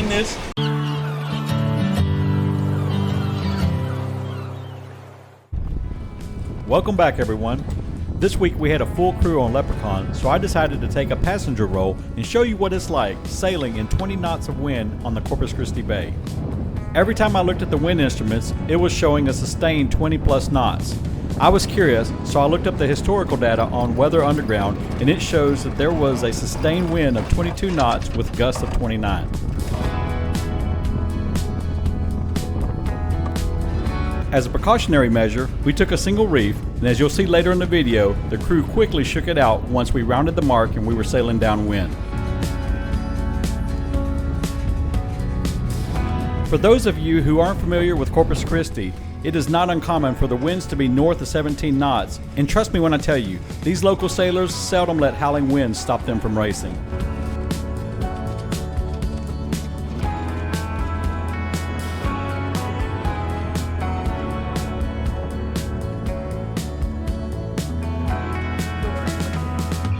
building this. Welcome back, everyone. This week we had a full crew on Leprechaun, so I decided to take a passenger role and show you what it's like sailing in 20 knots of wind on the Corpus Christi Bay. Every time I looked at the wind instruments, it was showing a sustained 20 plus knots. I was curious, so I looked up the historical data on Weather Underground, and it shows that there was a sustained wind of 22 knots with gusts of 29. As a precautionary measure, we took a single reef, and as you'll see later in the video, the crew quickly shook it out once we rounded the mark and we were sailing downwind. For those of you who aren't familiar with Corpus Christi, it is not uncommon for the winds to be north of 17 knots, and trust me when I tell you, these local sailors seldom let howling winds stop them from racing.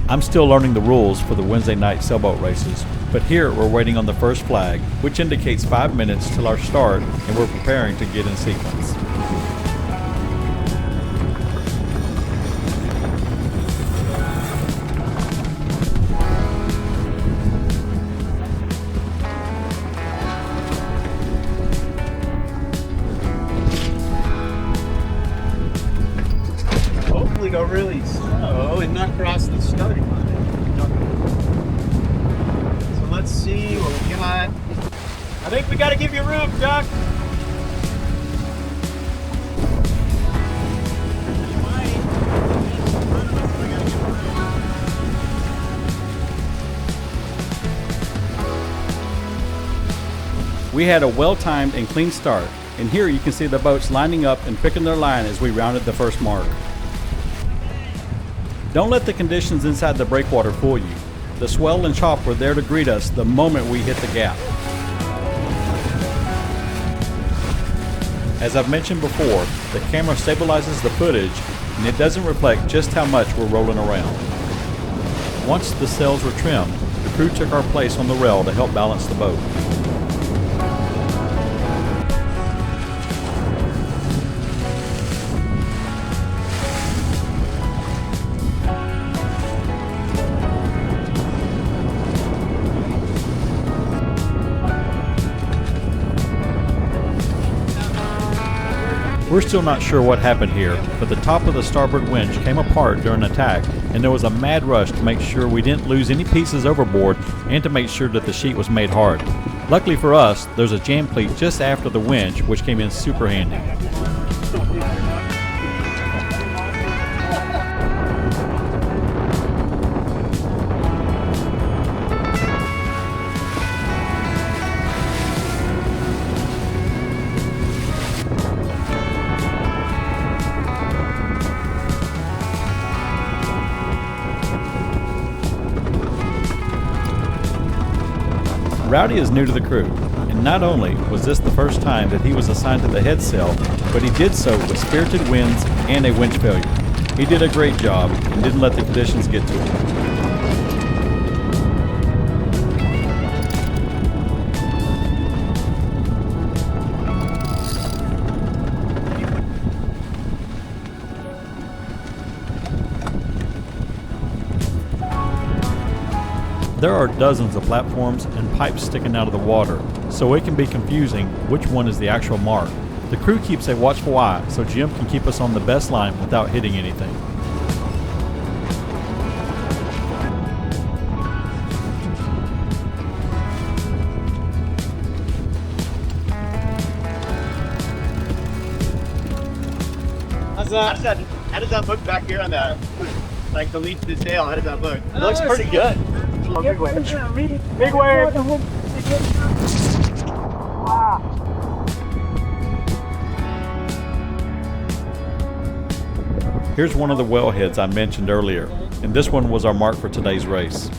I'm still learning the rules for the Wednesday night sailboat races, but here we're waiting on the first flag, which indicates 5 minutes till our start, and we're preparing to get in sequence. Hopefully go really slow and not cross the starting line. So let's see what we got. I think we got to give you room, Duck. We had a well-timed and clean start, and here you can see the boats lining up and picking their line as we rounded the first mark. Don't let the conditions inside the breakwater fool you. The swell and chop were there to greet us the moment we hit the gap. As I've mentioned before, the camera stabilizes the footage and it doesn't reflect just how much we're rolling around. Once the sails were trimmed, the crew took our place on the rail to help balance the boat. We're still not sure what happened here, but the top of the starboard winch came apart during attack, and there was a mad rush to make sure we didn't lose any pieces overboard and to make sure that the sheet was made hard. Luckily for us, there's a jam cleat just after the winch, which came in super handy. Rowdy is new to the crew, and not only was this the first time that he was assigned to the head sail, but he did so with spirited winds and a winch failure. He did a great job and didn't let the conditions get to him. There are dozens of platforms and pipes sticking out of the water, so it can be confusing which one is the actual mark. The crew keeps a watchful eye so Jim can keep us on the best line without hitting anything. How does that look back here on that? Like the lead to the tail, how does that look? It looks pretty good. Big wave. Big wave. Here's one of the wellheads I mentioned earlier, and this one was our mark for today's race.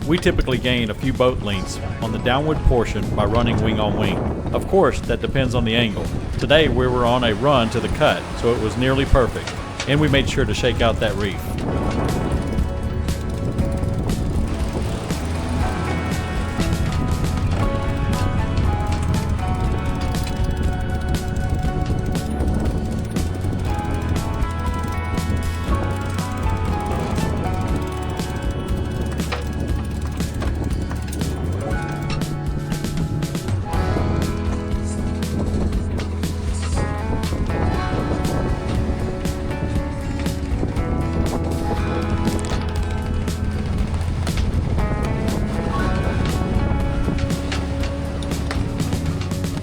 We typically gain a few boat lengths on the downwind portion by running wing on wing. Of course, that depends on the angle. Today we were on a run to the cut, so it was nearly perfect, and we made sure to shake out that reef.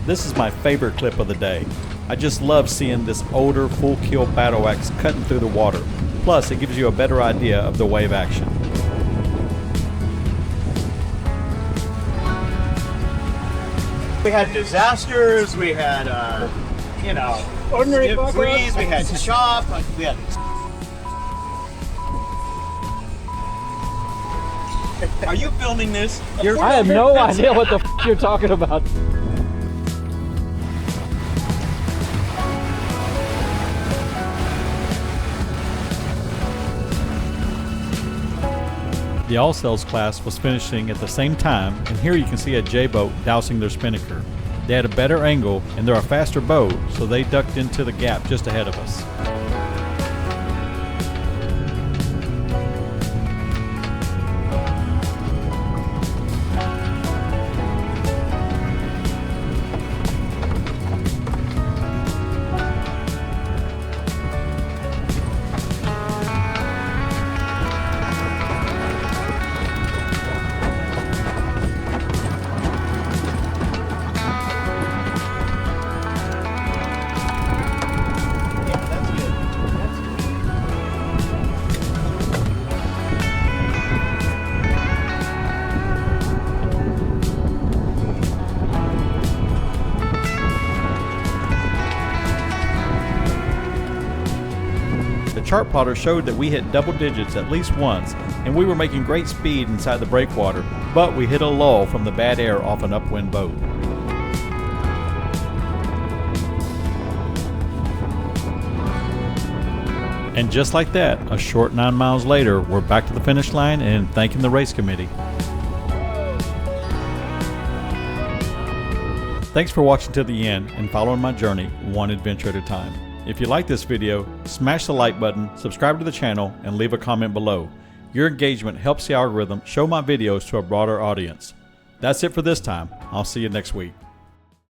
This is my favorite clip of the day. I just love seeing this older full keel battle axe cutting through the water. Plus, it gives you a better idea of the wave action. We had disasters, we had, ordinary freeze, we had chop, we had... Are you filming this? I have no idea what the f you're talking about. The all sails class was finishing at the same time, and here you can see a J-boat dousing their spinnaker. They had a better angle and they're a faster boat, so they ducked into the gap just ahead of us. The chart plotter showed that we hit double digits at least once, and we were making great speed inside the breakwater, but we hit a lull from the bad air off an upwind boat. And just like that, a short 9 miles later, we're back to the finish line and thanking the race committee. Thanks for watching to the end and following my journey one adventure at a time. If you like this video, smash the like button, subscribe to the channel, and leave a comment below. Your engagement helps the algorithm show my videos to a broader audience. That's it for this time. I'll see you next week.